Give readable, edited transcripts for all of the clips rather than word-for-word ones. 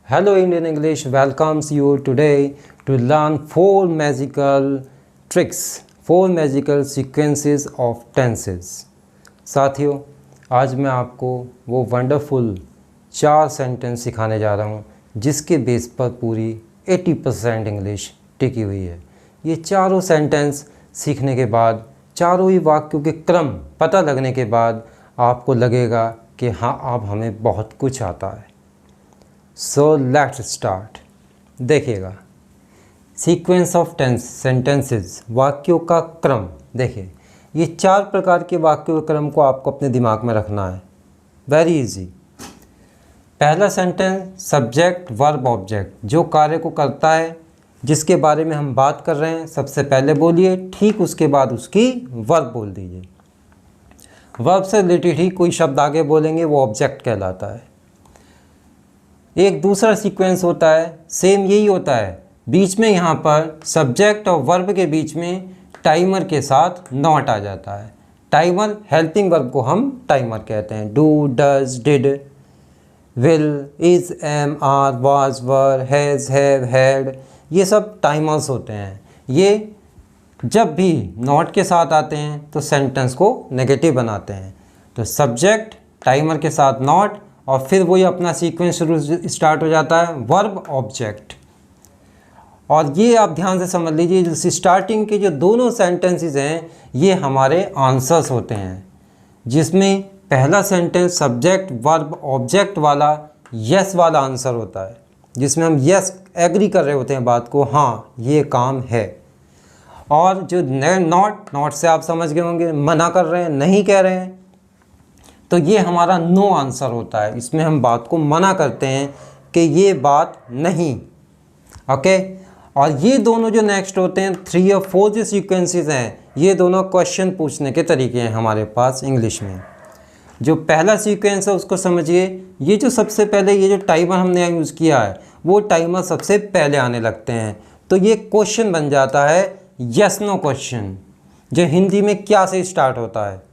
Hello Indian English welcomes you today to learn 4 magical sequences of tenses। साथियों, आज मैं आपको वो वंडरफुल 4 सेंटेंस सिखाने जा रहा हूँ जिसके बेस पर पूरी 80% इंग्लिश टिकी हुई है। ये चारों सेंटेंस सीखने के बाद, चारों ही वाक्यों के क्रम पता लगने के बाद आपको लगेगा कि हाँ, अब हमें बहुत कुछ आता है। So let's start. देखिएगा, सीक्वेंस ऑफ सेंटेंसेस, वाक्यों का क्रम। देखिए, ये 4 प्रकार के वाक्यों के क्रम को आपको अपने दिमाग में रखना है। Very easy. पहला सेंटेंस सब्जेक्ट वर्ब ऑब्जेक्ट, जो कार्य को करता है, जिसके बारे में हम बात कर रहे हैं, सबसे पहले बोलिए, ठीक उसके बाद उसकी वर्ब बोल दीजिए। वर्ब से रिलेटेड ही कोई शब्द आगे बोलेंगे, वो ऑब्जेक्ट कहलाता है। एक दूसरा सीक्वेंस होता है, सेम यही होता है, बीच में यहाँ पर सब्जेक्ट और वर्ब के बीच में टाइमर के साथ नॉट आ जाता है। टाइमर, हेल्पिंग वर्ब को हम टाइमर कहते हैं। Do, does, did, will, is, am, are, was, were, has, have, had, ये सब टाइमर्स होते हैं। ये जब भी नॉट के साथ आते हैं तो सेंटेंस को नेगेटिव बनाते हैं। तो सब्जेक्ट, टाइमर के साथ नॉट, और फिर वही अपना सीक्वेंस शुरू स्टार्ट हो जाता है, वर्ब ऑब्जेक्ट। और ये आप ध्यान से समझ लीजिए, जैसे स्टार्टिंग के जो दोनों सेंटेंसेस हैं, ये हमारे आंसर्स होते हैं, जिसमें पहला सेंटेंस सब्जेक्ट वर्ब ऑब्जेक्ट वाला यस वाला आंसर होता है, जिसमें हम यस एग्री कर रहे होते हैं बात को, हाँ ये काम है। और जो नॉट से आप समझ गए होंगे, मना कर रहे हैं, नहीं कह रहे हैं, तो ये हमारा नो आंसर होता है। इसमें हम बात को मना करते हैं कि ये बात नहीं। ओके। और ये दोनों जो नेक्स्ट होते हैं, 3 और 4 जो सीक्वेंसेस हैं, ये दोनों क्वेश्चन पूछने के तरीके हैं हमारे पास इंग्लिश में। जो पहला सीक्वेंस है उसको समझिए। ये जो सबसे पहले ये जो टाइमर हमने यूज़ किया है, वो टाइमर सबसे पहले आने लगते हैं, तो ये क्वेश्चन बन जाता है यस नो क्वेश्चन, जो हिंदी में क्या से स्टार्ट होता है,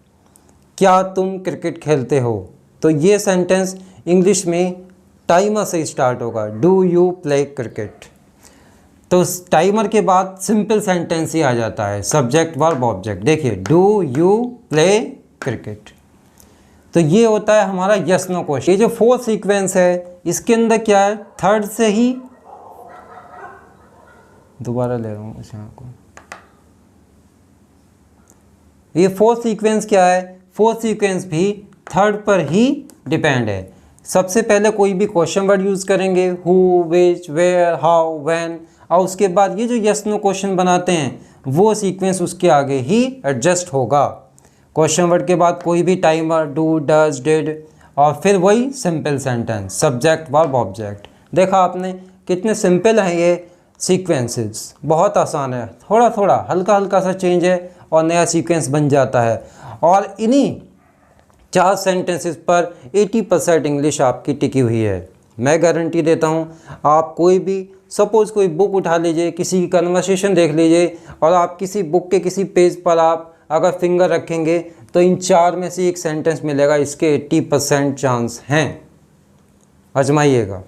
क्या तुम क्रिकेट खेलते हो। तो ये सेंटेंस इंग्लिश में टाइमर से स्टार्ट होगा, डू यू प्ले क्रिकेट। तो टाइमर के बाद सिंपल सेंटेंस ही आ जाता है, सब्जेक्ट वर्ब ऑब्जेक्ट। देखिए, डू यू प्ले क्रिकेट। तो ये होता है हमारा यस नो क्वेश्चन। ये जो 4th सीक्वेंस है, इसके अंदर क्या है, थर्ड से ही, दोबारा ले रहा हूँ इस यहाँ को, ये 4th सीक्वेंस क्या है, 4th सीक्वेंस भी थर्ड पर ही डिपेंड है। सबसे पहले कोई भी क्वेश्चन वर्ड यूज़ करेंगे, who, which, where, how, when, और उसके बाद ये जो यस नो क्वेश्चन बनाते हैं, वो सीक्वेंस उसके आगे ही एडजस्ट होगा। क्वेश्चन वर्ड के बाद कोई भी टाइमर, डू, डज, डिड, और फिर वही simple sentence, subject verb object. देखा आपने कितने सिंपल हैं ये सीक्वेंसेस, बहुत आसान है। थोड़ा थोड़ा हल्का हल्का सा चेंज है और नया सीक्वेंस बन जाता है। और इन्हीं 4 सेंटेंसेस पर 80% इंग्लिश आपकी टिकी हुई है। मैं गारंटी देता हूँ, आप कोई भी, सपोज़ कोई बुक उठा लीजिए, किसी की कन्वर्सेशन देख लीजिए, और आप किसी बुक के किसी पेज पर आप अगर फिंगर रखेंगे तो इन 4 में से एक सेंटेंस मिलेगा। इसके 80% चांस हैं, आजमाइएगा।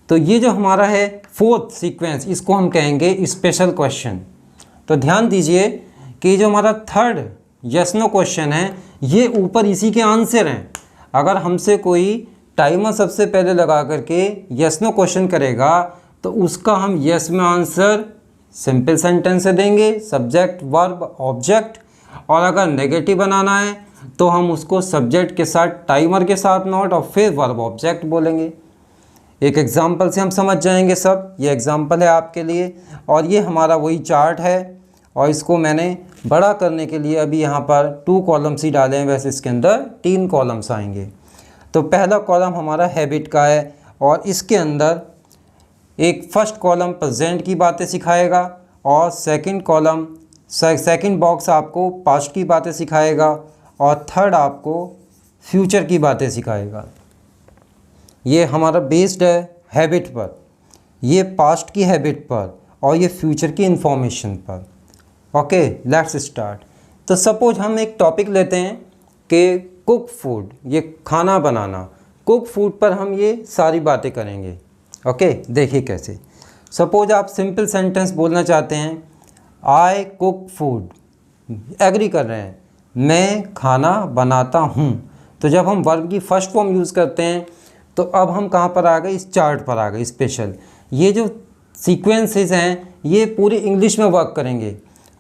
तो ये जो हमारा है 4th सीक्वेंस, इसको हम कहेंगे स्पेशल क्वेश्चन। तो ध्यान दीजिए कि जो हमारा थर्ड यस नो क्वेश्चन है, ये ऊपर इसी के आंसर हैं। अगर हमसे कोई टाइमर सबसे पहले लगा करके यस नो क्वेश्चन करेगा, तो उसका हम यस में आंसर सिंपल सेंटेंस से देंगे, सब्जेक्ट वर्ब ऑब्जेक्ट। और अगर नेगेटिव बनाना है तो हम उसको सब्जेक्ट के साथ, टाइमर के साथ नॉट, और फिर वर्ब ऑब्जेक्ट बोलेंगे। एक एग्जाम्पल से हम समझ जाएंगे सब। ये एग्जाम्पल है आपके लिए, और ये हमारा वही चार्ट है, और इसको मैंने बड़ा करने के लिए अभी यहाँ पर 2 कॉलम्स ही डाले हैं, वैसे इसके अंदर 3 कॉलम्स आएंगे। तो पहला कॉलम हमारा हैबिट का है, और इसके अंदर एक फर्स्ट कॉलम प्रेजेंट की बातें सिखाएगा, और सेकंड बॉक्स आपको पास्ट की बातें सिखाएगा, और थर्ड आपको फ्यूचर की बातें सिखाएगा। ये हमारा बेस्ड है हैबिट पर, ये पास्ट की हैबिट पर, और ये फ्यूचर की इंफॉर्मेशन पर। Okay, let's start. तो सपोज हम एक टॉपिक लेते हैं कि कुक फूड, ये खाना बनाना। कुक फूड पर हम ये सारी बातें करेंगे। ओके, देखिए कैसे। सपोज आप सिंपल सेंटेंस बोलना चाहते हैं, आई कुक फूड, एग्री कर रहे हैं, मैं खाना बनाता हूँ। तो जब हम वर्ब की फर्स्ट फॉर्म यूज़ करते हैं तो अब हम कहाँ पर आ गए, इस चार्ट पर आ गए स्पेशल। ये जो सीक्वेंसेस हैं ये पूरी इंग्लिश में वर्क करेंगे।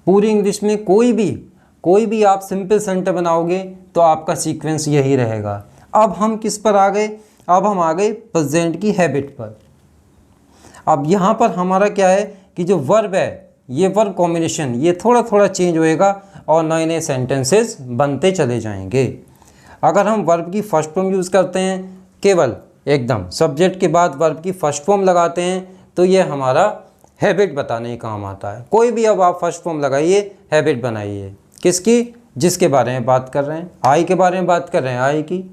पूरी इंग्लिश में कोई भी आप सिंपल सेंटेंस बनाओगे तो आपका सीक्वेंस यही रहेगा। अब हम किस पर आ गए, अब हम आ गए प्रेजेंट की हैबिट पर। अब यहाँ पर हमारा क्या है कि जो वर्ब है, ये वर्ब कॉम्बिनेशन ये थोड़ा थोड़ा चेंज होएगा और नए नए सेंटेंसेस बनते चले जाएंगे। अगर हम वर्ब की फर्स्ट फॉर्म यूज़ करते हैं, केवल एकदम सब्जेक्ट के बाद वर्ब की फर्स्ट फॉर्म लगाते हैं, तो ये हमारा हैबिट बताने का काम आता है। कोई भी अब आप फर्स्ट फॉर्म लगाइए, हैबिट बनाइए, किसकी, जिसके बारे में बात कर रहे हैं। आई के बारे में बात कर रहे हैं, आई की।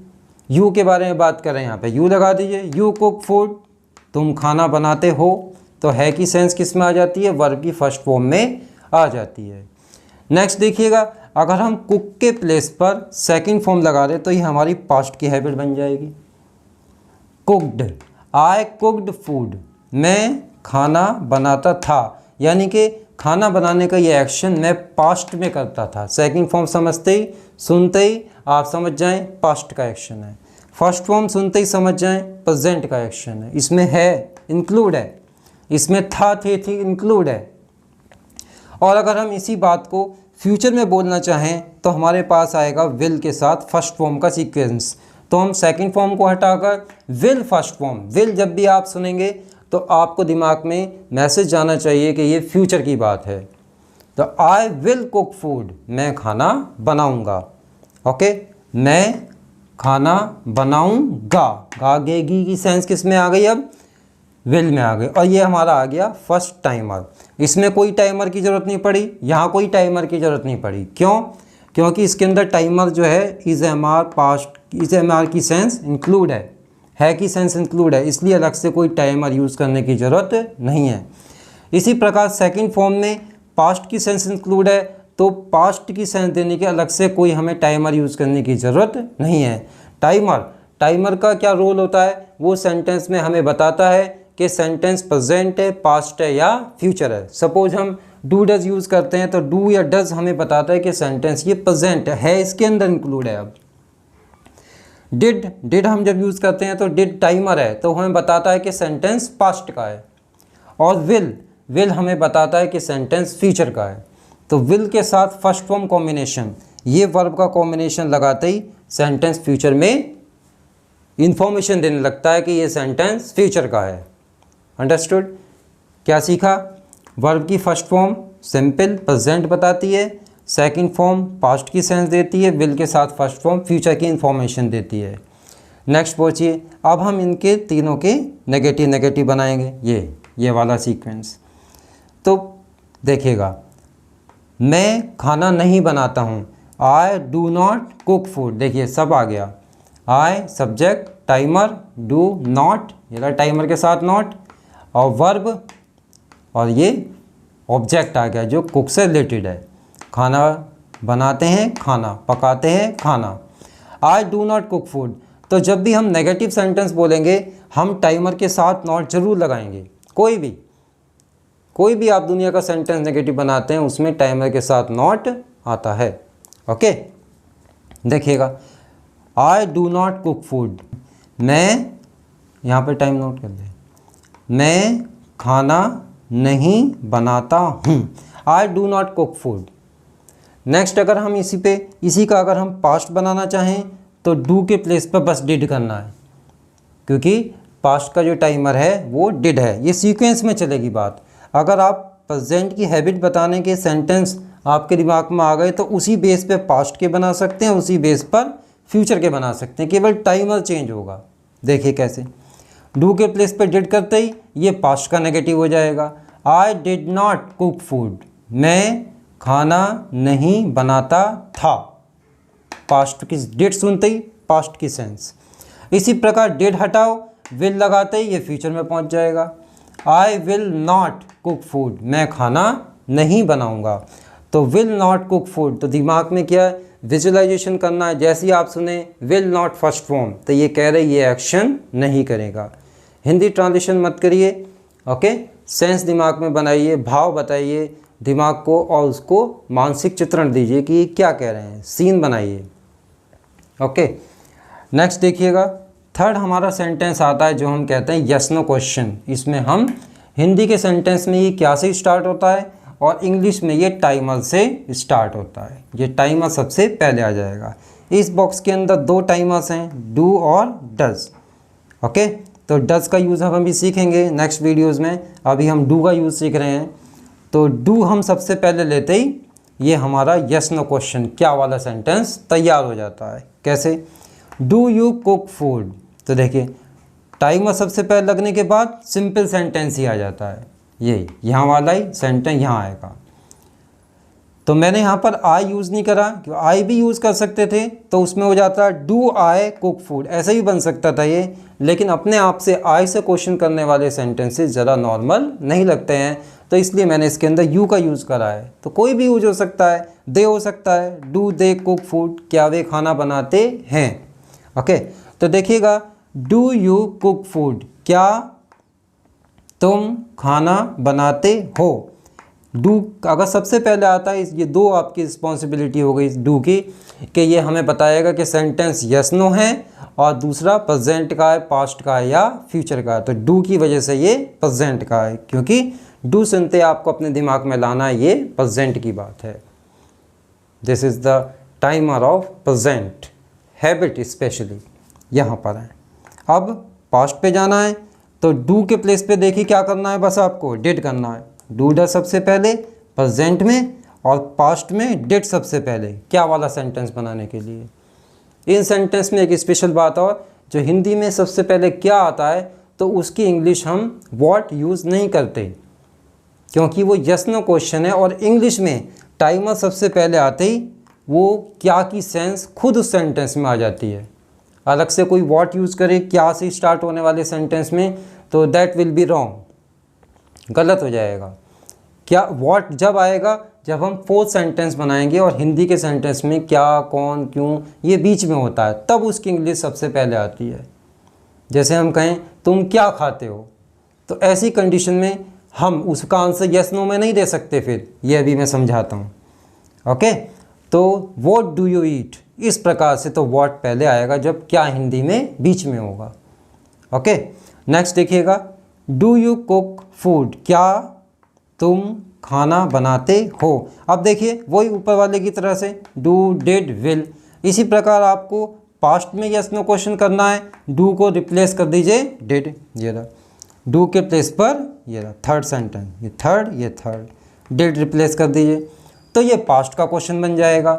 यू के बारे में बात कर रहे हैं, यहाँ पे यू लगा दीजिए। यू कुक फूड, तुम खाना बनाते हो। तो है की सेंस किस में आ जाती है, वर्ब की फर्स्ट फॉर्म में आ जाती है। नेक्स्ट देखिएगा, अगर हम कुक के प्लेस पर सेकंड फॉर्म लगा रहे तो ये हमारी पास्ट की हैबिट बन जाएगी। कुक्ड, आई कुक्ड फूड, मैं खाना बनाता था, यानी कि खाना बनाने का ये एक्शन मैं पास्ट में करता था। सेकंड फॉर्म समझते ही, सुनते ही आप समझ जाएं पास्ट का एक्शन है। फर्स्ट फॉर्म सुनते ही समझ जाएं प्रेजेंट का एक्शन है। इसमें है इंक्लूड है, इसमें था, थे, थी इंक्लूड है। और अगर हम इसी बात को फ्यूचर में बोलना चाहें तो हमारे पास आएगा विल के साथ फर्स्ट फॉर्म का सीक्वेंस। तो हम सेकंड फॉर्म को हटाकर विल फर्स्ट फॉर्म, विल जब भी आप सुनेंगे तो आपको दिमाग में मैसेज जाना चाहिए कि ये फ्यूचर की बात है। तो आई विल कुक फूड, मैं खाना बनाऊंगा। ओके, मैं खाना बनाऊंगा। गागेगी की सेंस किस में आ गई, अब विल में आ गई। और ये हमारा आ गया फर्स्ट टाइमर। इसमें कोई टाइमर की ज़रूरत नहीं पड़ी, यहाँ कोई टाइमर की ज़रूरत नहीं पड़ी। क्यों, क्योंकि इसके अंदर टाइमर जो है is am are past, is am are की सेंस इंक्लूड है की सेंस इंक्लूड है, इसलिए अलग से कोई टाइमर यूज़ करने की ज़रूरत नहीं है। इसी प्रकार सेकंड फॉर्म में पास्ट की सेंस इंक्लूड है, तो पास्ट की सेंस देने के अलग से कोई हमें टाइमर यूज़ करने की ज़रूरत नहीं है। टाइमर का क्या रोल होता है, वो सेंटेंस में हमें बताता है कि सेंटेंस प्रेजेंट है, पास्ट है या फ्यूचर है। सपोज हम डू डज यूज़ करते हैं तो डू या डज हमें बताता है कि सेंटेंस ये प्रेजेंट है, इसके अंदर इंक्लूड है। अब डिड हम जब यूज़ करते हैं तो डिड टाइमर है, तो हमें बताता है कि सेंटेंस पास्ट का है। और विल हमें बताता है कि सेंटेंस फ्यूचर का है। तो विल के साथ फर्स्ट फॉर्म कॉम्बिनेशन, ये वर्ब का कॉम्बिनेशन लगाते ही सेंटेंस फ्यूचर में इंफॉर्मेशन देने लगता है कि ये सेंटेंस फ्यूचर का है। अंडरस्टूड? क्या सीखा? वर्ब की फर्स्ट फॉर्म सिंपल प्रेजेंट बताती है, सेकंड फॉर्म पास्ट की सेंस देती है, विल के साथ फर्स्ट फॉर्म फ्यूचर की इंफॉर्मेशन देती है। नेक्स्ट पहुँचिए, अब हम इनके तीनों के नेगेटिव बनाएंगे, ये वाला सीक्वेंस। तो देखिएगा, मैं खाना नहीं बनाता हूँ, आई डू नॉट कुक फूड, देखिए सब आ गया। I subject, timer, do not, ये टाइमर के साथ नॉट, और वर्ब, और ये ऑब्जेक्ट आ गया जो कुक से रिलेटेड है। खाना बनाते हैं, खाना पकाते हैं, खाना। आई डू नॉट कुक फूड, तो जब भी हम नेगेटिव सेंटेंस बोलेंगे हम टाइमर के साथ नॉट जरूर लगाएंगे। कोई भी आप दुनिया का सेंटेंस नेगेटिव बनाते हैं उसमें टाइमर के साथ नॉट आता है। ओके, देखिएगा, आई डू नॉट कुक फूड, मैं, यहाँ पे टाइम नोट कर दे, मैं खाना नहीं बनाता हूँ। आई do not cook food. Next, अगर हम इसी का अगर हम पास्ट बनाना चाहें तो डू के प्लेस पर बस डिड करना है, क्योंकि पास्ट का जो टाइमर है वो डिड है। ये सीक्वेंस में चलेगी बात। अगर आप प्रेजेंट की हैबिट बताने के सेंटेंस आपके दिमाग में आ गए तो उसी बेस पे पास्ट के बना सकते हैं, उसी बेस पर फ्यूचर के बना सकते हैं, केवल टाइमर चेंज होगा। देखिए कैसे, डू के प्लेस पे डिड करते ही ये पास्ट का नेगेटिव हो जाएगा। I did not cook food, मैं खाना नहीं बनाता था, पास्ट की डिड सुनते ही पास्ट की सेंस। इसी प्रकार डिड हटाओ, विल लगाते ही ये फ्यूचर में पहुंच जाएगा। I will not cook food, मैं खाना नहीं बनाऊंगा। तो विल नॉट कुक फूड, तो दिमाग में क्या है, विजुअलाइजेशन करना है। जैसे ही आप सुने विल नॉट फर्स्ट फॉर्म, तो ये कह रहे ये एक्शन नहीं करेगा। हिंदी ट्रांसलेशन मत करिए, ओके। सेंस दिमाग में बनाइए, भाव बताइए दिमाग को और उसको मानसिक चित्रण दीजिए कि ये क्या कह रहे हैं, सीन बनाइए, ओके। नेक्स्ट देखिएगा, थर्ड हमारा सेंटेंस आता है जो हम कहते हैं यस नो क्वेश्चन। इसमें हम हिंदी के सेंटेंस में ये क्या से स्टार्ट होता है और इंग्लिश में ये टाइमर से स्टार्ट होता है। ये टाइमर सबसे पहले आ जाएगा। इस बॉक्स के अंदर दो टाइमर्स हैं, डू और डज, ओके। तो डज का यूज़ हम अभी सीखेंगे नेक्स्ट वीडियोस में, अभी हम डू का यूज़ सीख रहे हैं। तो डू हम सबसे पहले लेते ही ये हमारा यस नो क्वेश्चन क्या वाला सेंटेंस तैयार हो जाता है। कैसे? Do you cook food. तो देखिए टाइमर सबसे पहले लगने के बाद सिंपल सेंटेंस ही आ जाता है, यही यहाँ वाला ही सेंटेंस यहाँ आएगा। तो मैंने यहाँ पर आई यूज़ नहीं करा, क्यों आई भी यूज़ कर सकते थे तो उसमें हो जाता है डू आई कुक फूड, ऐसे ही बन सकता था ये। लेकिन अपने आप से आई से क्वेश्चन करने वाले सेंटेंसेस ज़्यादा नॉर्मल नहीं लगते हैं, तो इसलिए मैंने इसके अंदर यू का यूज़ करा है। तो कोई भी यूज हो सकता है, दे हो सकता है, डू दे कुक फूड, क्या वे खाना बनाते हैं, ओके। तो देखिएगा डू यू कुक फूड, क्या तुम खाना बनाते हो। डू अगर सबसे पहले आता है, ये दो आपकी रिस्पॉन्सिबिलिटी हो गई डू की, कि ये हमें बताएगा कि सेंटेंस यस नो है और दूसरा प्रेजेंट का है, पास्ट का है या फ्यूचर का है। तो डू की वजह से ये प्रेजेंट का है, क्योंकि डू सुनते आपको अपने दिमाग में लाना है ये प्रेजेंट की बात है। This is the timer of present habit, specially यहाँ पर है। अब पास्ट पे जाना है तो डू के प्लेस पे देखिए क्या करना है, बस आपको डिड करना है। डू डज सबसे पहले प्रेजेंट में और पास्ट में डिड सबसे पहले, क्या वाला सेंटेंस बनाने के लिए। इन सेंटेंस में एक स्पेशल बात और, जो हिंदी में सबसे पहले क्या आता है तो उसकी इंग्लिश हम व्हाट यूज़ नहीं करते, क्योंकि वो यस नो क्वेश्चन है। और इंग्लिश में टाइमर सबसे पहले आते ही वो क्या की सेंस खुद उस सेंटेंस में आ जाती है। अलग से कोई व्हाट यूज़ करे क्या से स्टार्ट होने वाले सेंटेंस में तो दैट विल बी रॉन्ग, गलत हो जाएगा। क्या व्हाट जब आएगा जब हम फोर्थ सेंटेंस बनाएंगे, और हिंदी के सेंटेंस में क्या, कौन, क्यों ये बीच में होता है, तब उसकी इंग्लिश सबसे पहले आती है। जैसे हम कहें तुम क्या खाते हो, तो ऐसी कंडीशन में हम उसका आंसर यस नो में नहीं दे सकते, फिर ये अभी मैं समझाता हूँ, ओके। तो व्हाट डू यू ईट, इस प्रकार से तो व्हाट पहले आएगा जब क्या हिंदी में बीच में होगा, ओके। नेक्स्ट देखिएगा, डू यू कुक फूड, क्या तुम खाना बनाते हो। अब देखिए वही ऊपर वाले की तरह से डू डिड विल, इसी प्रकार आपको पास्ट में यस नो क्वेश्चन करना है। डू को रिप्लेस कर दीजिए डिड, ये रहा डू के प्लेस पर, ये रहा थर्ड सेंटेंस, ये थर्ड, डिड रिप्लेस कर दीजिए, तो ये पास्ट का क्वेश्चन बन जाएगा।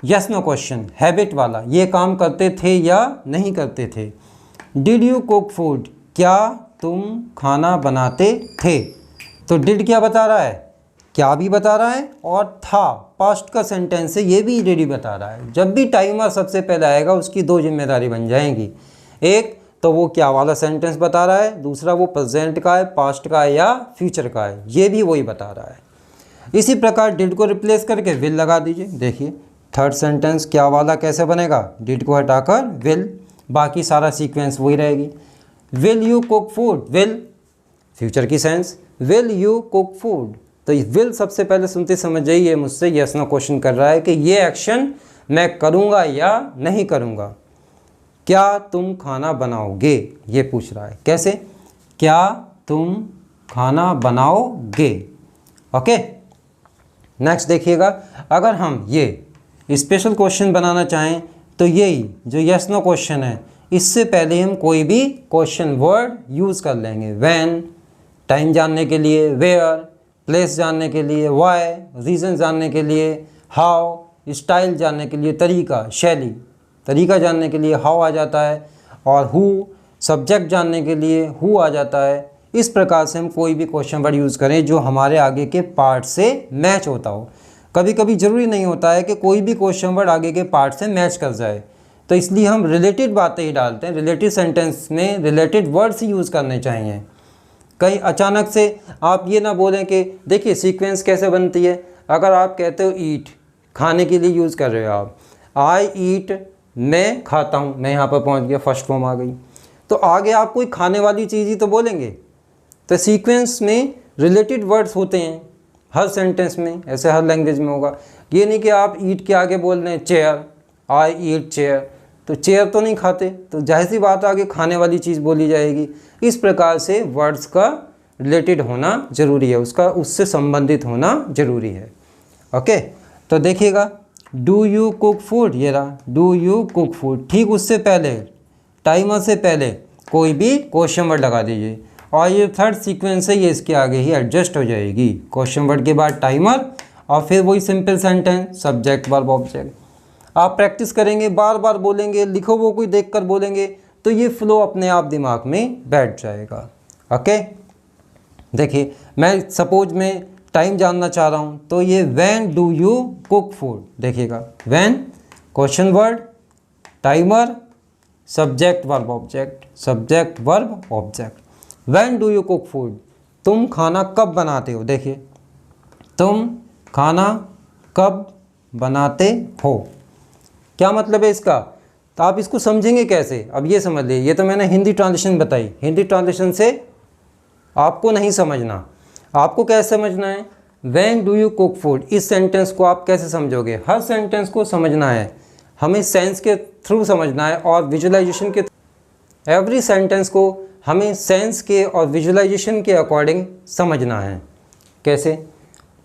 यस नो क्वेश्चन हैबिट वाला, ये काम करते थे या नहीं करते थे। डिड यू कुक फूड, क्या तुम खाना बनाते थे। तो डिड क्या बता रहा है, क्या भी बता रहा है, और था पास्ट का सेंटेंस है, ये भी डिड ही बता रहा है। जब भी टाइमर सबसे पहले आएगा उसकी दो जिम्मेदारी बन जाएंगी, एक तो वो क्या वाला सेंटेंस बता रहा है, दूसरा वो प्रेजेंट का है, पास्ट का है या फ्यूचर का है, ये भी वही बता रहा है। इसी प्रकार डिड को रिप्लेस करके विल लगा दीजिए। देखिए थर्ड सेंटेंस क्या वाला कैसे बनेगा, डिड को हटाकर विल, बाकी सारा सीक्वेंस वही रहेगी। Will you cook food, will future की sense, will you cook food, तो विल सबसे पहले सुनते समझ जाइए मुझसे यस नो क्वेश्चन कर रहा है कि ये एक्शन मैं करूँगा या नहीं करूँगा। क्या तुम खाना बनाओगे, ये पूछ रहा है। कैसे, क्या तुम खाना बनाओगे, ओके। नेक्स्ट देखिएगा, अगर हम ये स्पेशल क्वेश्चन बनाना चाहें तो यही जो यस नो क्वेश्चन है, इससे पहले हम कोई भी क्वेश्चन वर्ड यूज़ कर लेंगे। व्हेन टाइम जानने के लिए, वेयर प्लेस जानने के लिए, व्हाई रीज़न जानने के लिए, हाउ स्टाइल जानने के लिए, तरीका शैली, तरीका जानने के लिए हाउ आ जाता है, और हु सब्जेक्ट जानने के लिए हु आ जाता है। इस प्रकार से हम कोई भी क्वेश्चन वर्ड यूज़ करें जो हमारे आगे के पार्ट से मैच होता हो। कभी कभी ज़रूरी नहीं होता है कि कोई भी क्वेश्चन वर्ड आगे के पार्ट से मैच कर जाए, तो इसलिए हम रिलेटेड बातें ही डालते हैं। रिलेटेड सेंटेंस में रिलेटेड वर्ड्स ही यूज़ करने चाहिए। कहीं अचानक से आप ये ना बोलें कि देखिए सीक्वेंस कैसे बनती है। अगर आप कहते हो ईट, खाने के लिए यूज़ कर रहे हो आप, आई ईट मैं खाता हूँ, मैं यहाँ पर पहुँच गया, फर्स्ट फॉर्म आ गई। तो आगे आप कोई खाने वाली चीज़ ही तो बोलेंगे। तो सीक्वेंस में रिलेटेड वर्ड्स होते हैं हर सेंटेंस में, ऐसे हर लैंग्वेज में होगा। ये नहीं कि आप ईट के आगे बोल रहे हैं चेयर, आई ईट चेयर, तो चेयर तो नहीं खाते, तो जाहिर सी बात आगे खाने वाली चीज़ बोली जाएगी। इस प्रकार से वर्ड्स का रिलेटेड होना ज़रूरी है, उसका उससे संबंधित होना ज़रूरी है। ओके, तो देखिएगा डू यू कुक फूड, ये रहा डू यू कुक फूड। ठीक उससे पहले टाइमर से पहले कोई भी क्वेश्चन वर्ड लगा दीजिए और ये थर्ड सीक्वेंस है, ये इसके आगे ही एडजस्ट हो जाएगी। क्वेश्चन वर्ड के बाद टाइमर और फिर वही simple sentence subject verb object. आप प्रैक्टिस करेंगे, बार बार बोलेंगे, लिखो वो कोई देख कर बोलेंगे तो ये फ्लो अपने आप दिमाग में बैठ जाएगा। ओके, देखिए मैं सपोज मैं टाइम जानना चाह रहा हूँ तो ये when do you cook food, देखिएगा when question word timer subject verb object, subject verb object. When do you cook food, तुम खाना कब बनाते हो, देखिए तुम खाना कब बनाते हो, क्या मतलब है इसका। तो आप इसको समझेंगे कैसे, अब ये समझ लीजिए, ये तो मैंने हिंदी ट्रांसलेशन बताई, हिंदी ट्रांसलेशन से आपको नहीं समझना, आपको कैसे समझना है। When do you cook food, इस सेंटेंस को आप कैसे समझोगे, हर सेंटेंस को समझना है, हमें सेंस के थ्रू समझना है और विजुअलाइजेशन के, एवरी सेंटेंस को हमें सेंस के और विजुअलाइजेशन के अकॉर्डिंग समझना है। कैसे,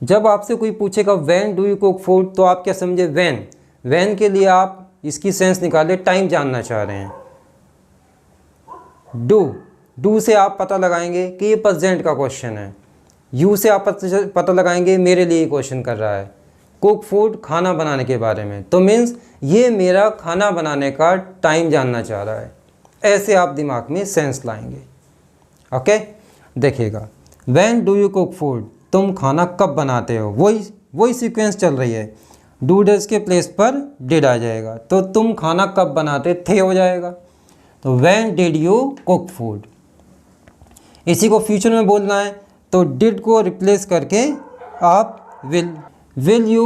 जब आपसे कोई पूछेगा when do you cook food तो आप क्या समझे, व्हेन, व्हेन के लिए आप इसकी सेंस निकाले, टाइम जानना चाह रहे हैं। डू से आप पता लगाएंगे कि ये प्रेजेंट का क्वेश्चन है, यू से आप पता लगाएंगे मेरे लिए क्वेश्चन कर रहा है। कुक फूड खाना बनाने के बारे में, तो मीन्स ये मेरा खाना बनाने का टाइम जानना चाह रहा है। ऐसे आप दिमाग में सेंस लाएंगे। ओके, देखिएगा when do you cook food, तुम खाना कब बनाते हो, वही सीक्वेंस चल रही है। डू डज के प्लेस पर डिड आ जाएगा, तो तुम खाना कब बनाते थे हो जाएगा। तो when did you cook food, इसी को फ्यूचर में बोलना है तो डिड को रिप्लेस करके आप will you,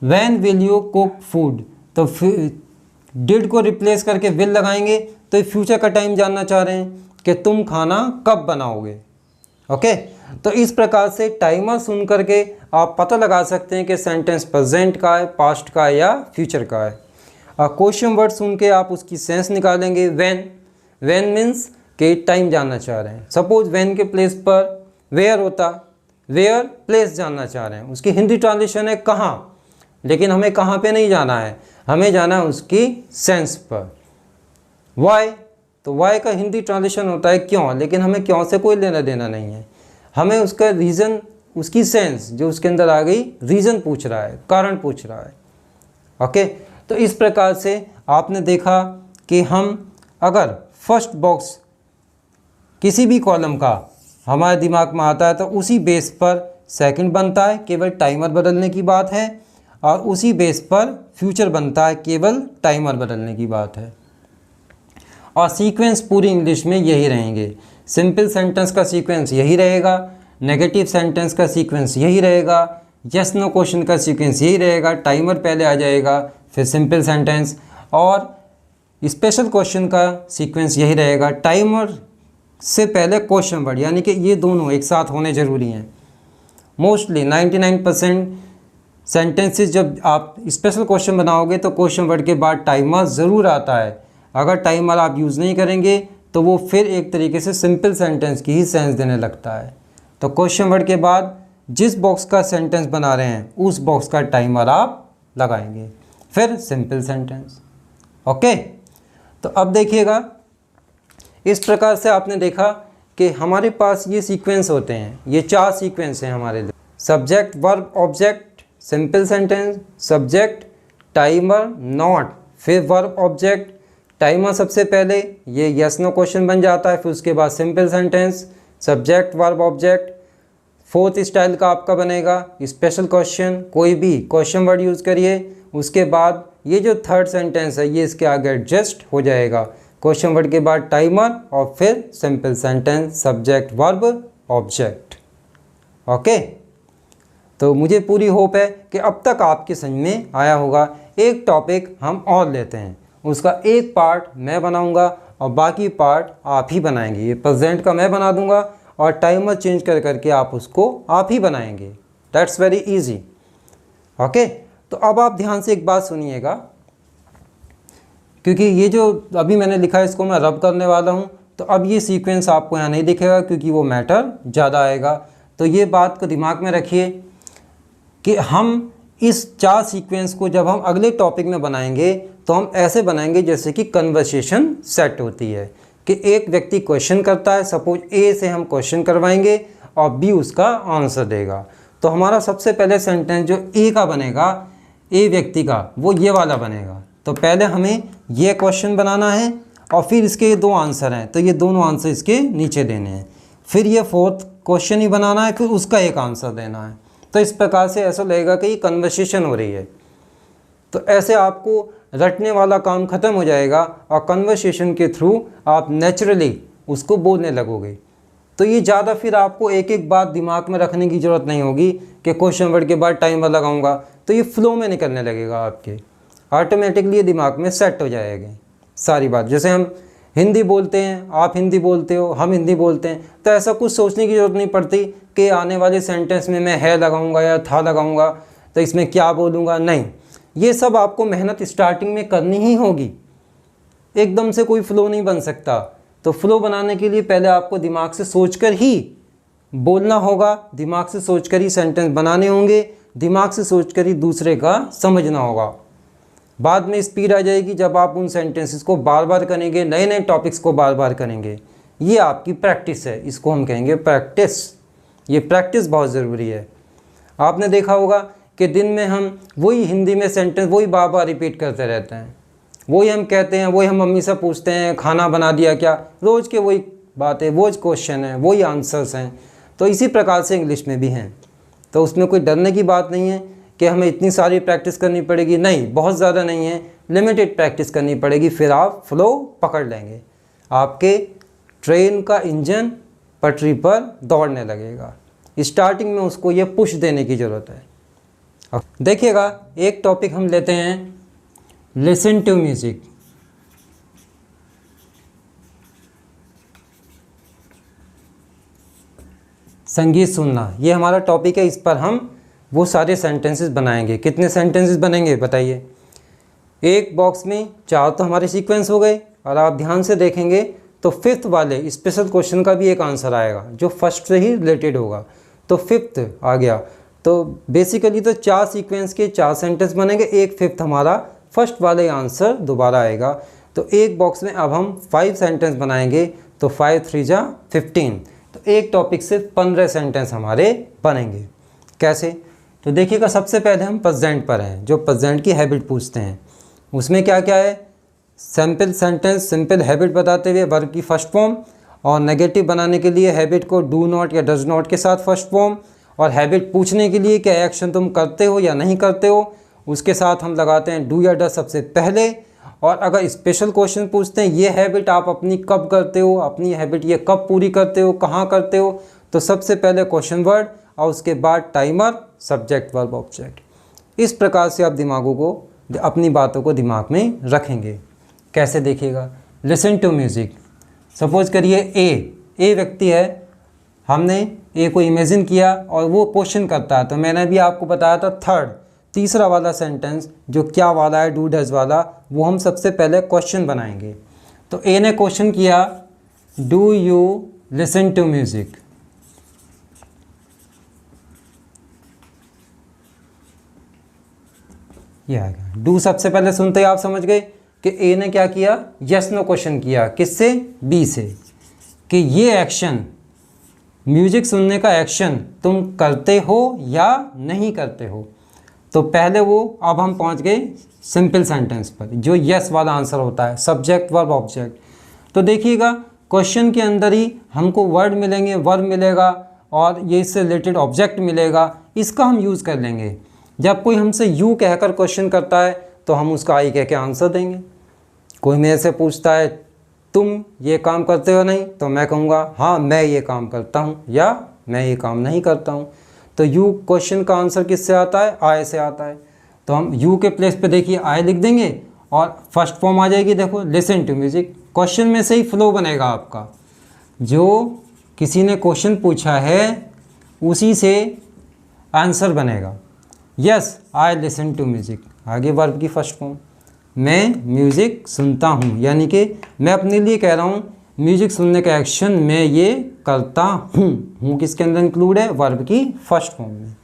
when will you cook food, तो डिड को रिप्लेस करके विल लगाएंगे तो फ्यूचर का टाइम जानना चाह रहे हैं कि तुम खाना कब बनाओगे। ओके, तो इस प्रकार से टाइमर सुन करके आप पता लगा सकते हैं कि सेंटेंस प्रेजेंट का है, पास्ट का है या फ्यूचर का है। और क्वेश्चन वर्ड सुन के आप उसकी सेंस निकालेंगे। व्हेन मीन्स कि टाइम जानना चाह रहे हैं। सपोज व्हेन के प्लेस पर वेयर होता, वेयर प्लेस जानना चाह रहे हैं, उसकी हिंदी ट्रांसलेशन है कहाँ, लेकिन हमें कहाँ पे नहीं जाना है, हमें जाना है उसकी सेंस पर। वाई, तो वाई का हिंदी ट्रांसलेशन होता है क्यों, लेकिन हमें क्यों से कोई लेना देना नहीं है, हमें उसका रीज़न, उसकी सेंस जो उसके अंदर आ गई, रीज़न पूछ रहा है, कारण पूछ रहा है। ओके, तो इस प्रकार से आपने देखा कि हम अगर फर्स्ट बॉक्स किसी भी कॉलम का हमारे दिमाग में आता है तो उसी बेस पर सेकंड बनता है, केवल टाइमर बदलने की बात है, और उसी बेस पर फ्यूचर बनता है, केवल टाइमर बदलने की बात है। और सीक्वेंस पूरी इंग्लिश में यही रहेंगे। सिंपल सेंटेंस का सीक्वेंस यही रहेगा, नेगेटिव सेंटेंस का सीक्वेंस यही रहेगा, यस नो क्वेश्चन का सीक्वेंस यही रहेगा, टाइमर पहले आ जाएगा फिर सिंपल सेंटेंस, और स्पेशल क्वेश्चन का सीक्वेंस यही रहेगा, टाइमर से पहले क्वेश्चन वर्ड, यानी कि ये दोनों एक साथ होने ज़रूरी हैं। मोस्टली 99% सेंटेंसेस जब आप स्पेशल क्वेश्चन बनाओगे तो क्वेश्चन वर्ड के बाद टाइमर ज़रूर आता है। अगर टाइमर आप यूज़ नहीं करेंगे तो वो फिर एक तरीके से सिंपल सेंटेंस की ही सेंस देने लगता है। तो क्वेश्चन वर्ड के बाद जिस बॉक्स का सेंटेंस बना रहे हैं उस बॉक्स का टाइमर आप लगाएंगे, फिर सिंपल सेंटेंस। ओके, तो अब देखिएगा, इस प्रकार से आपने देखा कि हमारे पास ये सीक्वेंस होते हैं, ये 4 सीक्वेंस हैं हमारे लिए। Subject verb object, simple sentence, subject, timer, not, फिर वर्ब ऑब्जेक्ट। टाइमर सबसे पहले ये यस नो क्वेश्चन बन जाता है, फिर उसके बाद simple sentence, subject verb object. Fourth style का आपका बनेगा स्पेशल क्वेश्चन, कोई भी क्वेश्चन वर्ड यूज़ करिए, उसके बाद ये जो थर्ड सेंटेंस है ये इसके आगे एडजस्ट हो जाएगा। क्वेश्चन वर्ड के बाद टाइमर और फिर simple sentence, subject verb object. Okay, तो मुझे पूरी होप है कि अब तक आपके समझ में आया होगा। एक टॉपिक हम और लेते हैं, उसका एक पार्ट मैं बनाऊंगा और बाकी पार्ट आप ही बनाएंगे। ये प्रेजेंट का मैं बना दूंगा और टाइमर चेंज कर करके आप उसको आप ही बनाएंगे। That's very easy. ओके, तो अब आप ध्यान से एक बात सुनिएगा, क्योंकि ये जो अभी मैंने लिखा है इसको मैं रब करने वाला हूँ, तो अब ये सीक्वेंस आपको यहाँ नहीं दिखेगा क्योंकि वो मैटर ज़्यादा आएगा। तो ये बात को दिमाग में रखिए कि हम इस 4 सीक्वेंस को जब हम अगले टॉपिक में बनाएंगे तो हम ऐसे बनाएंगे जैसे कि कन्वर्सेशन सेट होती है, कि एक व्यक्ति क्वेश्चन करता है, सपोज ए से हम क्वेश्चन करवाएंगे और बी उसका आंसर देगा। तो हमारा सबसे पहले सेंटेंस जो ए का बनेगा, ए व्यक्ति का, वो ये वाला बनेगा। तो पहले हमें ये क्वेश्चन बनाना है और फिर इसके 2 आंसर हैं, तो ये दोनों आंसर इसके नीचे देने हैं। फिर ये 4th क्वेश्चन ही बनाना है, फिर उसका एक आंसर देना है। तो इस प्रकार से ऐसा लगेगा कि ये कन्वर्सेशन हो रही है। तो ऐसे आपको रटने वाला काम ख़त्म हो जाएगा और कन्वर्सेशन के थ्रू आप नेचुरली उसको बोलने लगोगे। तो ये ज़्यादा फिर आपको एक एक बात दिमाग में रखने की ज़रूरत नहीं होगी कि क्वेश्चन वर्ड के बाद टाइमर लगाऊंगा, तो ये फ्लो में निकलने लगेगा, आपके ऑटोमेटिकली दिमाग में सेट हो जाएगी सारी बात। जैसे हम हिंदी बोलते हैं, आप हिंदी बोलते हो, हम हिंदी बोलते हैं, तो ऐसा कुछ सोचने की ज़रूरत नहीं पड़ती कि आने वाले सेंटेंस में मैं है लगाऊंगा या था लगाऊंगा, तो इसमें क्या बोलूँगा। नहीं, ये सब आपको मेहनत स्टार्टिंग में करनी ही होगी, एकदम से कोई फ्लो नहीं बन सकता। तो फ्लो बनाने के लिए पहले आपको दिमाग से सोचकर ही बोलना होगा, दिमाग से सोचकर ही सेंटेंस बनाने होंगे, दिमाग से सोचकर ही दूसरे का समझना होगा। बाद में स्पीड आ जाएगी जब आप उन सेंटेंसेस को बार बार करेंगे, नए नए टॉपिक्स को बार बार करेंगे। ये आपकी प्रैक्टिस है, इसको हम कहेंगे प्रैक्टिस। ये प्रैक्टिस बहुत ज़रूरी है। आपने देखा होगा कि दिन में हम वही हिंदी में सेंटेंस वही बार बार रिपीट करते रहते हैं, वही हम कहते हैं, वही हम मम्मी से पूछते हैं खाना बना दिया क्या, रोज़ के वही बातें, वही क्वेश्चन हैं, वही आंसर्स हैं। तो इसी प्रकार से इंग्लिश में भी हैं। तो उसमें कोई डरने की बात नहीं है कि हमें इतनी सारी प्रैक्टिस करनी पड़ेगी, नहीं, बहुत ज़्यादा नहीं है, लिमिटेड प्रैक्टिस करनी पड़ेगी, फिर आप फ्लो पकड़ लेंगे। आपके ट्रेन का इंजन पटरी पर दौड़ने लगेगा। स्टार्टिंग में उसको ये पुश देने की ज़रूरत है। अब देखिएगा, एक टॉपिक हम लेते हैं, लिसन टू म्यूज़िक। संगीत सुनना, ये हमारा टॉपिक है। इस पर हम वो सारे सेंटेंसेस बनाएंगे। कितने सेंटेंसेस बनेंगे बताइए? एक बॉक्स में 4 तो हमारे सीक्वेंस हो गए, और आप ध्यान से देखेंगे तो 5th वाले स्पेशल क्वेश्चन का भी एक आंसर आएगा जो फर्स्ट से ही रिलेटेड होगा। तो 5th आ गया। तो बेसिकली तो 4 सीक्वेंस के 4 सेंटेंस बनेंगे, एक 5th हमारा फर्स्ट वाले आंसर दोबारा आएगा। तो एक बॉक्स में अब हम 5 सेंटेंस बनाएंगे, तो 5 3 जा 15। तो एक टॉपिक से 15 सेंटेंस हमारे बनेंगे। कैसे? तो देखिएगा, सबसे पहले हम प्रेजेंट पर हैं, जो प्रेजेंट की हैबिट पूछते हैं। उसमें क्या क्या है? सैम्पल सेंटेंस, सिंपल हैबिट बताते हुए वर्ब की फर्स्ट फॉर्म, और नेगेटिव बनाने के लिए हैबिट को डू नॉट या डज नॉट के साथ फर्स्ट फॉर्म, और हैबिट पूछने के लिए क्या एक्शन तुम करते हो या नहीं करते हो, उसके साथ हम लगाते हैं डू या डज सबसे पहले। और अगर स्पेशल क्वेश्चन पूछते हैं ये हैबिट आप अपनी कब करते हो, अपनी हैबिट ये कब पूरी करते हो, कहाँ करते हो, तो सबसे पहले क्वेश्चन वर्ड और उसके बाद टाइमर, सब्जेक्ट, वर्ब, ऑब्जेक्ट। इस प्रकार से आप दिमागों को, अपनी बातों को दिमाग में रखेंगे। कैसे? देखिएगा, लिसन टू म्यूज़िक। सपोज करिए ए व्यक्ति है, हमने ए को इमेजिन किया और वो क्वेश्चन करता है। तो मैंने भी आपको बताया था तीसरा वाला सेंटेंस जो क्या वाला है, डू डज वाला, वो हम सबसे पहले क्वेश्चन बनाएंगे। तो ए ने क्वेश्चन किया, do you listen to music. ये आ गया। डू सबसे पहले सुनते ही आप समझ गए कि ए ने क्या किया, यस नो क्वेश्चन किया। किससे? बी से, कि ये एक्शन, म्यूजिक सुनने का एक्शन तुम करते हो या नहीं करते हो। तो पहले वो, अब हम पहुंच गए सिंपल सेंटेंस पर जो यस वाला आंसर होता है, सब्जेक्ट, वर्ब, ऑब्जेक्ट। तो देखिएगा, क्वेश्चन के अंदर ही हमको वर्ड मिलेंगे, वर्ब मिलेगा और ये इससे रिलेटेड ऑब्जेक्ट मिलेगा। इसका हम यूज़ कर लेंगे। जब कोई हमसे यू कहकर क्वेश्चन करता है तो हम उसका आई कह के आंसर देंगे। कोई मेरे से पूछता है तुम ये काम करते हो नहीं, तो मैं कहूँगा हाँ मैं ये काम करता हूँ या मैं ये काम नहीं करता हूँ। तो यू क्वेश्चन का आंसर किससे आता है? आई से आता है। तो हम यू के प्लेस पे देखिए आई लिख देंगे और फर्स्ट फॉर्म आ जाएगी, देखो लिसन टू म्यूज़िक। क्वेश्चन में से ही फ्लो बनेगा आपका। जो किसी ने क्वेश्चन पूछा है उसी से आंसर बनेगा। Yes I listen to music, आगे वर्ब की फर्स्ट फॉर्म, मैं म्यूज़िक सुनता हूँ, यानी कि मैं अपने लिए कह रहा हूँ म्यूज़िक सुनने का एक्शन मैं ये करता हूँ किसके अंदर इंक्लूड है, वर्ब की फर्स्ट फॉर्म में।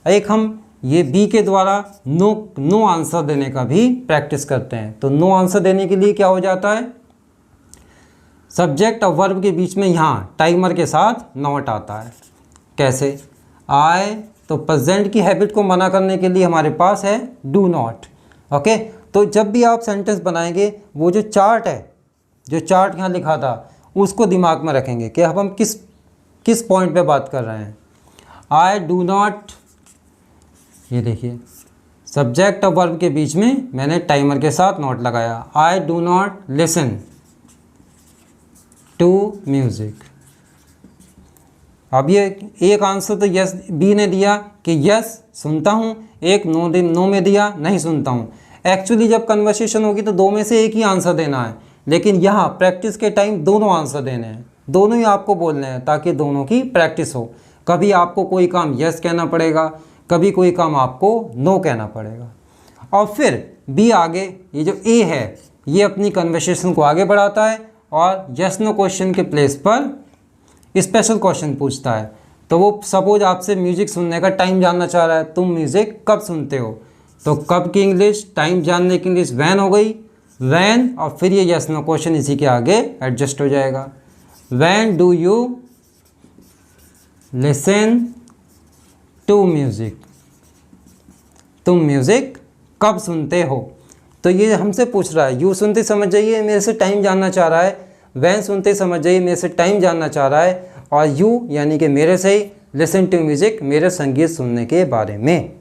एक हम ये बी के द्वारा नो आंसर देने का भी प्रैक्टिस करते हैं। तो नो आंसर देने के लिए क्या हो जाता है, सब्जेक्ट और वर्ब के बीच में यहाँ टाइमर के साथ नॉट आता है। कैसे, आई, तो प्रेजेंट की हैबिट को मना करने के लिए हमारे पास है डू नॉट। ओके, तो जब भी आप सेंटेंस बनाएंगे वो जो चार्ट है, जो चार्ट यहाँ लिखा था उसको दिमाग में रखेंगे कि अब हम किस पॉइंट पे बात कर रहे हैं। आई डू नॉट, ये देखिए सब्जेक्ट और वर्ब के बीच में मैंने टाइमर के साथ नोट लगाया। I do not listen to music. अब ये एक आंसर तो यस बी ने दिया कि यस सुनता हूँ, एक नो में दिया नहीं सुनता हूँ। एक्चुअली जब कन्वर्सेशन होगी तो दो में से एक ही आंसर देना है, लेकिन यहाँ प्रैक्टिस के टाइम दोनों आंसर देने हैं, दोनों ही आपको बोलने हैं ताकि दोनों की प्रैक्टिस हो। कभी आपको कोई काम यस कहना पड़ेगा, कभी कोई काम आपको नो कहना पड़ेगा। और फिर बी आगे, ये जो ए है ये अपनी कन्वर्सेशन को आगे बढ़ाता है और यस नो क्वेश्चन के प्लेस पर स्पेशल क्वेश्चन पूछता है। तो वो सपोज आपसे म्यूज़िक सुनने का टाइम जानना चाह रहा है, तुम म्यूज़िक कब सुनते हो, तो कब की इंग्लिश, टाइम जानने की इंग्लिश वैन हो गई, वैन, और फिर ये यस नो क्वेश्चन इसी के आगे एडजस्ट हो जाएगा। When do you listen to music, तुम म्यूज़िक कब सुनते हो। तो ये हमसे पूछ रहा है, यू सुनते समझ जाइए मेरे से टाइम जानना चाह रहा है, वैन सुनते समझ जाइए मेरे से टाइम जानना चाह रहा है, और यू यानी कि मेरे से ही लिसन टू म्यूज़िक मेरे संगीत सुनने के बारे में।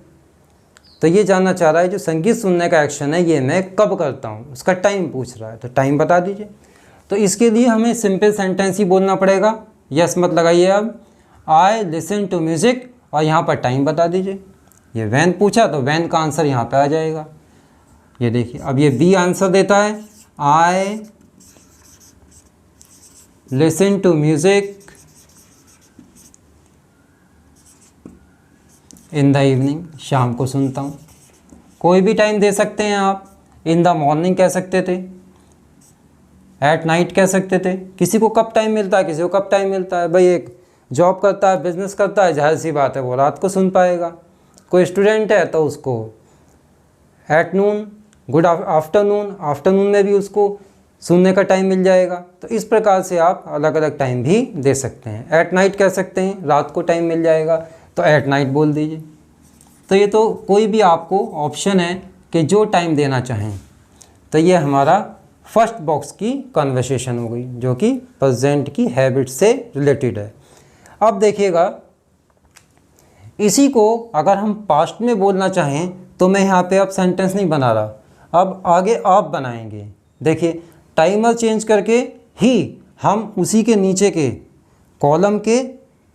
तो ये जानना चाह रहा है जो संगीत सुनने का एक्शन है ये मैं कब करता हूँ, उसका टाइम पूछ रहा है, तो टाइम बता दीजिए। तो इसके लिए हमें सिंपल सेंटेंस ही बोलना पड़ेगा। यस मत लगाइए, अब आई लिसन टू म्यूज़िक और यहाँ पर टाइम बता दीजिए। ये वैन पूछा तो वैन का आंसर यहाँ पे आ जाएगा। ये देखिए अब ये बी आंसर देता है, I listen to music in the evening, शाम को सुनता हूँ। कोई भी टाइम दे सकते हैं आप, इन द मॉर्निंग कह सकते थे, एट नाइट कह सकते थे, किसी को कब टाइम मिलता है, किसी को कब टाइम मिलता है। भाई एक जॉब करता है, बिजनेस करता है, जाहिर सी बात है वो रात को सुन पाएगा। कोई स्टूडेंट है तो उसको at noon, good afternoon, afternoon में भी उसको सुनने का टाइम मिल जाएगा। तो इस प्रकार से आप अलग अलग टाइम भी दे सकते हैं। एट नाइट कह सकते हैं, रात को टाइम मिल जाएगा तो एट नाइट बोल दीजिए। तो ये तो कोई भी आपको ऑप्शन है कि जो टाइम देना चाहें। तो ये हमारा फर्स्ट बॉक्स की कन्वर्सेशन हो गई जो कि प्रेजेंट की हैबिट से रिलेटेड है। अब देखिएगा इसी को अगर हम पास्ट में बोलना चाहें तो मैं यहाँ पे अब सेंटेंस नहीं बना रहा, अब आगे आप बनाएंगे। देखिए टाइमर चेंज करके ही हम उसी के नीचे के कॉलम के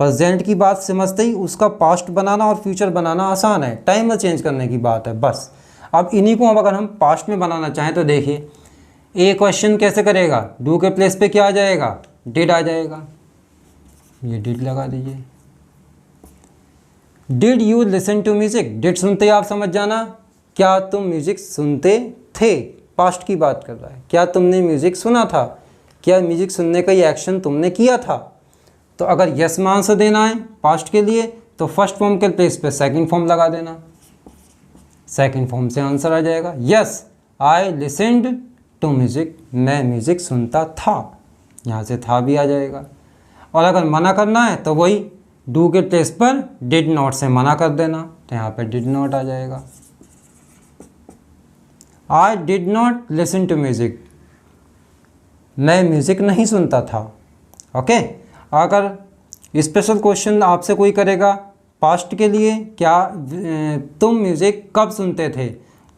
प्रेजेंट की बात समझते ही उसका पास्ट बनाना और फ्यूचर बनाना आसान है, टाइमर चेंज करने की बात है बस। अब इन्हीं को अगर हम पास्ट में बनाना चाहें तो देखिए ए क्वेश्चन कैसे करेगा, डू के प्लेस पे क्या आ जाएगा, डिड आ जाएगा। ये डिड लगा दीजिए। Did you listen to music, did सुनते ही आप समझ जाना क्या तुम म्यूज़िक सुनते थे, पास्ट की बात कर रहा है। क्या तुमने म्यूज़िक सुना था, क्या म्यूज़िक सुनने का ये एक्शन तुमने किया था। तो अगर यस में आंसर देना है पास्ट के लिए तो फर्स्ट फॉर्म के प्लेस पे सेकंड फॉर्म लगा देना, सेकंड फॉर्म से आंसर आ जाएगा। Yes I listened to music, मैं म्यूज़िक सुनता था, यहाँ से था भी आ जाएगा। और अगर मना करना है तो वही डू के प्लेस पर डिड नॉट से मना कर देना, तो यहाँ पे डिड नॉट आ जाएगा। I did not listen to music, मैं म्यूज़िक नहीं सुनता था। ओके, अगर स्पेशल क्वेश्चन आपसे कोई करेगा पास्ट के लिए, क्या तुम म्यूज़िक कब सुनते थे,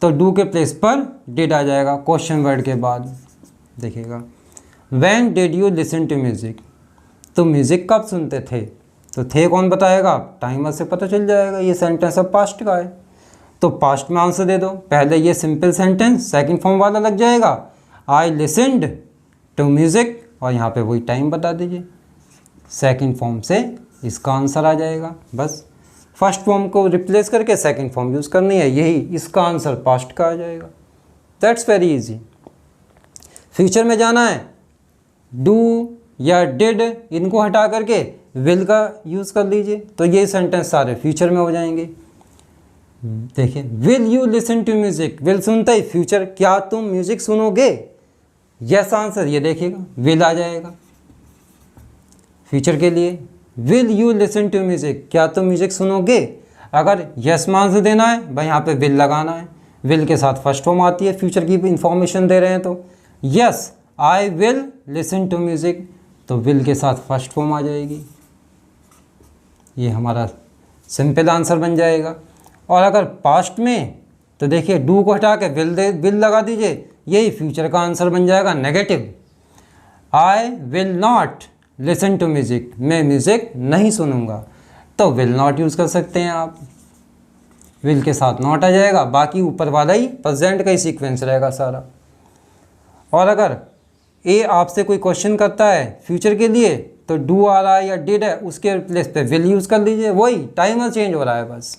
तो डू के प्लेस पर डिड आ जाएगा क्वेश्चन वर्ड के बाद। देखिएगा when did you listen to music, तुम म्यूज़िक कब सुनते थे, तो थे कौन बताएगा, टाइमर से पता चल जाएगा ये सेंटेंस अब पास्ट का है। तो पास्ट में आंसर दे दो, पहले ये सिंपल सेंटेंस सेकंड फॉर्म वाला लग जाएगा, आई लिसनड टू म्यूज़िक और यहाँ पे वही टाइम बता दीजिए। सेकंड फॉर्म से इसका आंसर आ जाएगा। बस फर्स्ट फॉर्म को रिप्लेस करके सेकंड फॉर्म यूज़ करनी है, यही इसका आंसर पास्ट का आ जाएगा। That's very easy. फ्यूचर में जाना है, डू या डिड इनको हटा करके विल का यूज़ कर लीजिए, तो ये सेंटेंस सारे फ्यूचर में हो जाएंगे। देखिए, will you listen to music, will सुनता ही फ्यूचर, क्या तुम म्यूज़िक सुनोगे? यस आंसर, ये देखिएगा विल आ जाएगा फ्यूचर के लिए। Will you listen to music, क्या तुम म्यूज़िक सुनोगे? अगर यस में आंसर देना है भाई, यहाँ पे विल लगाना है। विल के साथ फर्स्ट फॉर्म आती है, फ्यूचर की इंफॉर्मेशन दे रहे हैं तो yes I will listen to music, तो विल के साथ फर्स्ट फॉर्म आ जाएगी। ये हमारा सिंपल आंसर बन जाएगा। और अगर पास्ट में तो देखिए डू को हटा के विल लगा दीजिए, यही फ्यूचर का आंसर बन जाएगा negative. I will not listen to music, मैं म्यूज़िक नहीं सुनूंगा, तो विल नॉट यूज़ कर सकते हैं आप। विल के साथ नॉट आ जाएगा, बाकी ऊपर वाला ही प्रेजेंट का ही सीक्वेंस रहेगा सारा। और अगर ए आपसे कोई क्वेश्चन करता है फ्यूचर के लिए, तो डू आ रहा है या डिड है, उसके प्लेस पे विल यूज़ कर लीजिए, वही टाइमर चेंज हो रहा है बस।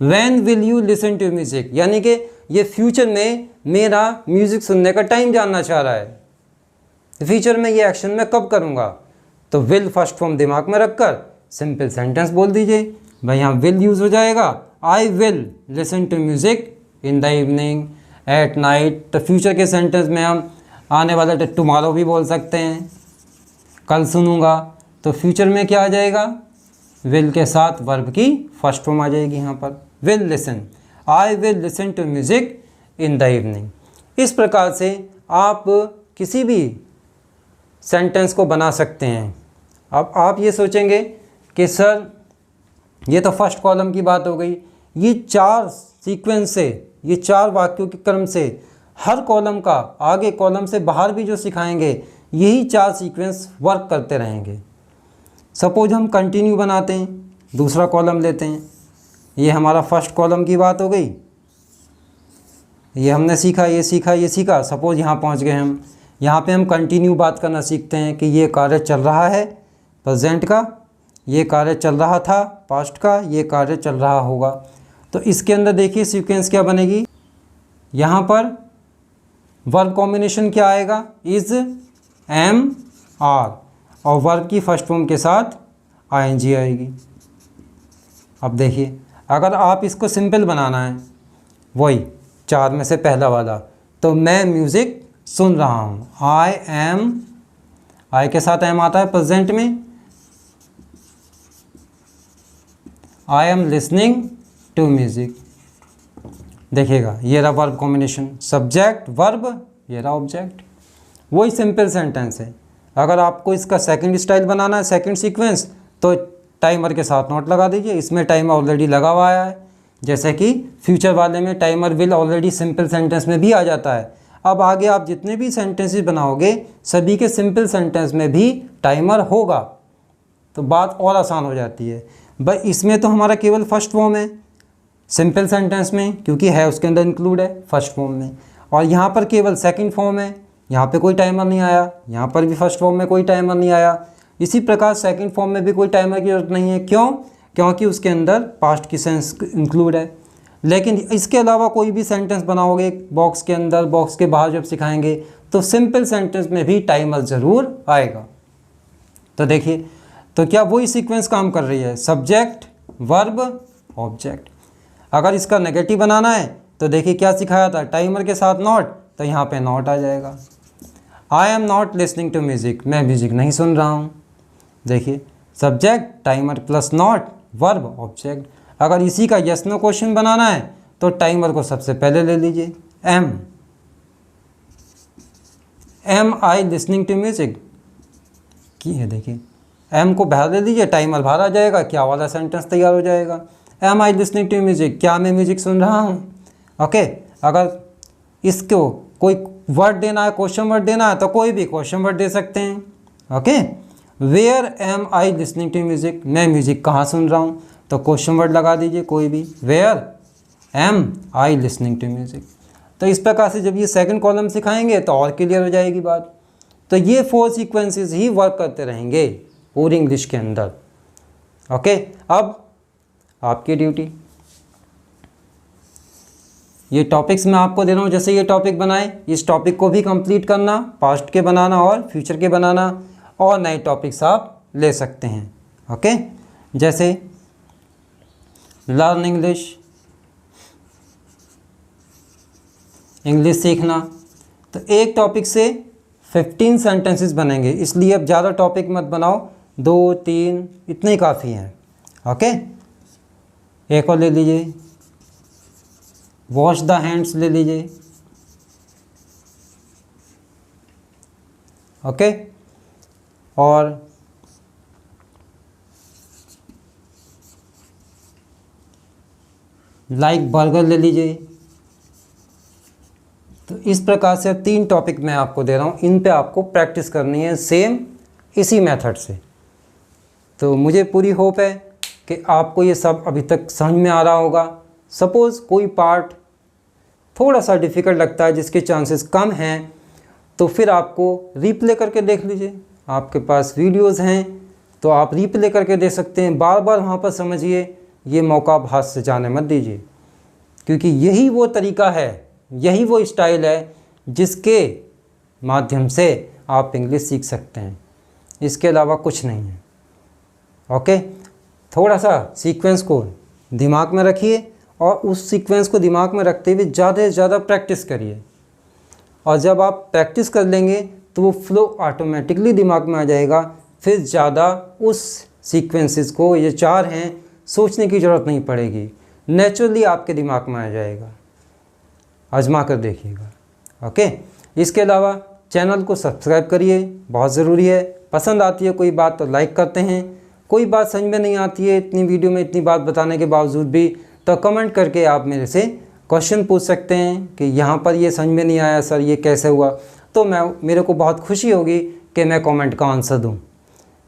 When will you listen to music, यानी कि ये फ्यूचर में मेरा म्यूज़िक सुनने का टाइम जानना चाह रहा है, फ्यूचर में ये एक्शन मैं कब करूँगा, तो विल फर्स्ट फॉर्म दिमाग में रखकर सिंपल सेंटेंस बोल दीजिए। भाई यहाँ विल यूज़ हो जाएगा, I will listen to music in the evening, at night. तो फ्यूचर के सेंटेंस में हम आने वाला टुमारो भी बोल सकते हैं, कल सुनूंगा, तो फ्यूचर में क्या आ जाएगा, विल के साथ वर्ब की फर्स्ट फॉर्म आ जाएगी यहाँ पर, will listen, I will listen to music in the evening. इस प्रकार से आप किसी भी सेंटेंस को बना सकते हैं। अब आप ये सोचेंगे कि सर ये तो फर्स्ट कॉलम की बात हो गई, ये चार सीक्वेंस से, ये चार वाक्यों के क्रम से हर कॉलम का आगे कॉलम से बाहर भी जो सिखाएंगे, यही चार सीक्वेंस वर्क करते रहेंगे। सपोज हम कंटिन्यू बनाते हैं, दूसरा कॉलम लेते हैं, ये हमारा फर्स्ट कॉलम की बात हो गई, ये हमने सीखा, ये सीखा, ये सीखा। सपोज यहाँ पहुँच गए हम, यहाँ पे हम कंटिन्यू बात करना सीखते हैं कि ये कार्य चल रहा है प्रेजेंट का, ये कार्य चल रहा था पास्ट का, ये कार्य चल रहा होगा। तो इसके अंदर देखिए सीक्वेंस क्या बनेगी, यहाँ पर वर्ब कॉम्बिनेशन क्या आएगा, इज़, एम, आर, और वर्ब की फर्स्ट फॉर्म के साथ आईएनजी आएगी। अब देखिए अगर आप इसको सिंपल बनाना है, वही चार में से पहला वाला, तो मैं म्यूज़िक सुन रहा हूँ, आई एम, आई के साथ एम आता है प्रेजेंट में, I am listening to music. देखिएगा ये रहा वर्ब कॉम्बिनेशन, सब्जेक्ट वर्ब, ये रहा ऑब्जेक्ट, वही सिंपल सेंटेंस है। अगर आपको इसका सेकंड स्टाइल बनाना है, सेकंड सीक्वेंस, तो टाइमर के साथ नोट लगा दीजिए, इसमें टाइमर ऑलरेडी लगा हुआ है, जैसे कि फ्यूचर वाले में timer will already simple sentence में भी आ जाता है। अब आगे आप जितने भी सेंटेंसेस बनाओगे, सभी के सिंपल सेंटेंस में भी टाइमर होगा, तो बात और आसान हो जाती है। भाई इसमें तो हमारा केवल फर्स्ट फॉर्म है सिंपल सेंटेंस में, क्योंकि है उसके अंदर इंक्लूड है फर्स्ट फॉर्म में, और यहाँ पर केवल सेकंड फॉर्म है, यहाँ पे कोई टाइमर नहीं आया, यहाँ पर भी फर्स्ट फॉर्म में कोई टाइमर नहीं आया। इसी प्रकार सेकंड फॉर्म में भी कोई टाइमर की जरूरत नहीं है। क्यों? क्योंकि उसके अंदर पास्ट की सेंस इंक्लूड है। लेकिन इसके अलावा कोई भी सेंटेंस बनाओगे बॉक्स के अंदर, बॉक्स के बाहर जब सिखाएंगे, तो सिंपल सेंटेंस में भी टाइमर ज़रूर आएगा। तो देखिए, तो क्या वही सीक्वेंस काम कर रही है, सब्जेक्ट वर्ब ऑब्जेक्ट। अगर इसका नेगेटिव बनाना है तो देखिए क्या सिखाया था, टाइमर के साथ नॉट, तो यहाँ पे नॉट आ जाएगा। I am not listening to music, मैं म्यूज़िक नहीं सुन रहा हूँ। देखिए subject timer plus not verb object. अगर इसी का यस नो क्वेश्चन बनाना है तो टाइमर को सबसे पहले ले लीजिए, am I listening to music की है। देखिए एम को बाहर ले लीजिए, टाइमर बाहर आ जाएगा, क्या वाला सेंटेंस तैयार हो जाएगा, am I listening to music, क्या मैं म्यूज़िक सुन रहा हूँ। ओके, अगर इसको कोई वर्ड देना है, क्वेश्चन वर्ड देना है, तो कोई भी क्वेश्चन वर्ड दे सकते हैं। Okay, where am I listening to music, मैं म्यूज़िक कहाँ सुन रहा हूँ, तो क्वेश्चन वर्ड लगा दीजिए कोई भी, where am I listening to music. तो इस प्रकार से जब ये सेकंड कॉलम सिखाएंगे तो और क्लियर हो जाएगी बात। तो ये 4 सीक्वेंसेस ही वर्क करते रहेंगे पूरी इंग्लिश के अंदर। ओके, अब आपकी ड्यूटी, ये टॉपिक्स मैं आपको दे रहा हूँ, जैसे ये टॉपिक बनाए, इस टॉपिक को भी कंप्लीट करना, पास्ट के बनाना और फ्यूचर के बनाना, और नए टॉपिक्स आप ले सकते हैं। ओके, जैसे लर्न इंग्लिश, इंग्लिश सीखना, तो एक टॉपिक से 15 सेंटेंसेस बनेंगे, इसलिए अब ज़्यादा टॉपिक मत बनाओ, 2-3 इतने काफ़ी हैं। ओके, एक और ले लीजिए, वॉश द हैंड्स ले लीजिए। ओके, और लाइक बर्गर ले लीजिए। तो इस प्रकार से 3 टॉपिक मैं आपको दे रहा हूँ, इन पे आपको प्रैक्टिस करनी है सेम इसी मेथड से। तो मुझे पूरी होप है कि आपको ये सब अभी तक समझ में आ रहा होगा। सपोज़ कोई पार्ट थोड़ा सा डिफ़िकल्ट लगता है, जिसके चांसेस कम हैं, तो फिर आपको रीप्ले करके देख लीजिए। आपके पास वीडियोस हैं तो आप रीप्ले करके देख सकते हैं, बार बार वहाँ पर समझिए, ये मौका आप हाथ से जाने मत दीजिए, क्योंकि यही वो तरीका है, यही वो स्टाइल है जिसके माध्यम से आप इंग्लिश सीख सकते हैं। इसके अलावा कुछ नहीं है। ओके, थोड़ा सा सीक्वेंस को दिमाग में रखिए और उस सीक्वेंस को दिमाग में रखते हुए ज़्यादा से ज़्यादा प्रैक्टिस करिए, और जब आप प्रैक्टिस कर लेंगे तो वो फ्लो ऑटोमेटिकली दिमाग में आ जाएगा। फिर ज़्यादा उस सीक्वेंसेस को, ये 4 हैं, सोचने की ज़रूरत नहीं पड़ेगी, नेचुरली आपके दिमाग में आ जाएगा। आजमा कर देखिएगा। ओके, इसके अलावा चैनल को सब्सक्राइब करिए, बहुत ज़रूरी है। पसंद आती है कोई बात तो लाइक करते हैं, कोई बात समझ में नहीं आती है इतनी वीडियो में इतनी बात बताने के बावजूद भी, तो कमेंट करके आप मेरे से क्वेश्चन पूछ सकते हैं कि यहाँ पर ये समझ में नहीं आया सर, ये कैसे हुआ, तो मेरे को बहुत खुशी होगी कि मैं कमेंट का आंसर दूँ।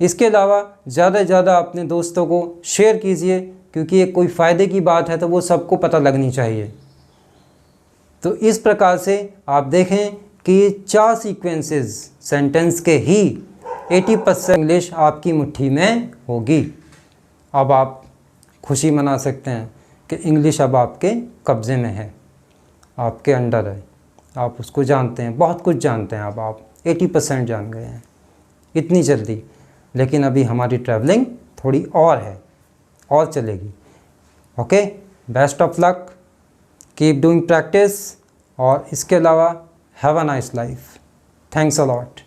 इसके अलावा ज़्यादा से ज़्यादा अपने दोस्तों को शेयर कीजिए, क्योंकि ये कोई फ़ायदे की बात है तो वो सबको पता लगनी चाहिए। तो इस प्रकार से आप देखें कि 4 सीक्वेंसेस सेंटेंस के ही 80% इंग्लिश आपकी मुट्ठी में होगी। अब आप खुशी मना सकते हैं कि इंग्लिश अब आपके कब्ज़े में है, आपके अंडर है, आप उसको जानते हैं, बहुत कुछ जानते हैं। अब आप 80% जान गए हैं इतनी जल्दी, लेकिन अभी हमारी ट्रैवलिंग थोड़ी और है, और चलेगी। Okay, best of luck, keep doing practice, और इसके अलावा have a nice life. Thanks a lot.